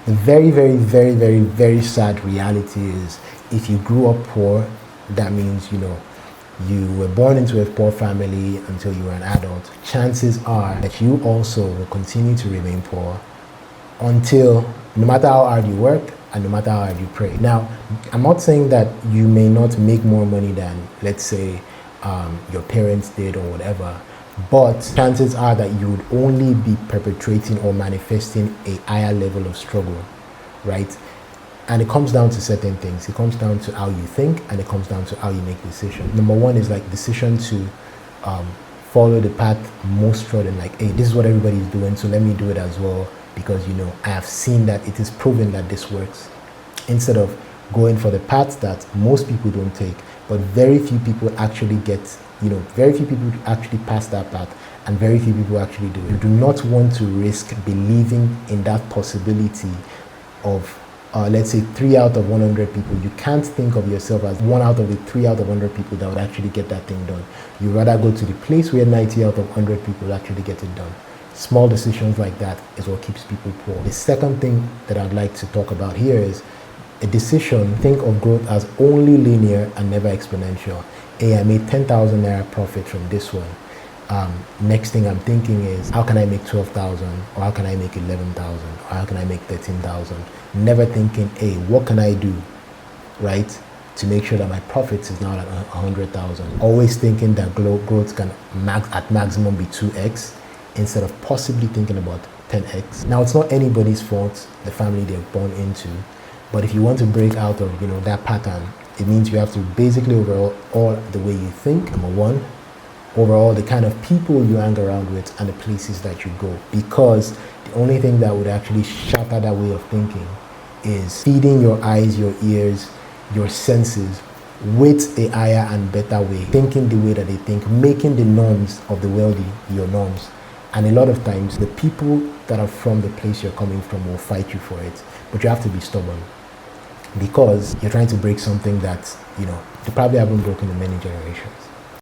The very, very, very, very, very sad reality is if you grew up poor, that means, you were born into a poor family until you were an adult. Chances are that you also will continue to remain poor until, no matter how hard you work and no matter how hard you pray. Now, I'm not saying that you may not make more money than, let's say, your parents did or whatever, but chances are that you would only be perpetrating or manifesting a higher level of struggle, right? And it comes down to certain things. It comes down to how you think, and it comes down to how you make decisions. Number one is like decision to follow the path most trodden, like, hey, this is what everybody's doing, so let me do it as well, because I have seen that it is proven that this works. Instead of going for the path that most people don't take, but very few people actually get, very few people actually pass that path, and very few people actually do it. You do not want to risk believing in that possibility of let's say 3 out of 100 people. You can't think of yourself as 1 out of the 3 out of 100 people that would actually get that thing done. You rather go to the place where 90 out of 100 people actually get it done. Small decisions like that is what keeps people poor. The second thing that I'd like to talk about here is a decision. Think of growth as only linear and never exponential. Hey, I made 10,000 naira profit from this one. Next thing I'm thinking is, how can I make 12,000, or how can I make 11,000, or how can I make 13,000? Never thinking, hey, what can I do, right, to make sure that my profits is now at 100,000. Always thinking that growth can at maximum be 2x instead of possibly thinking about 10x. Now, it's not anybody's fault, the family they're born into, but if you want to break out of that pattern, it means you have to basically overhaul all the way you think. Number one, overall the kind of people you hang around with and the places that you go, because the only thing that would actually shatter that way of thinking is feeding your eyes, your ears, your senses with a higher and better way, thinking the way that they think, making the norms of the wealthy your norms. And a lot of times the people that are from the place you're coming from will fight you for it, but you have to be stubborn, because you're trying to break something that they probably haven't broken in many generations.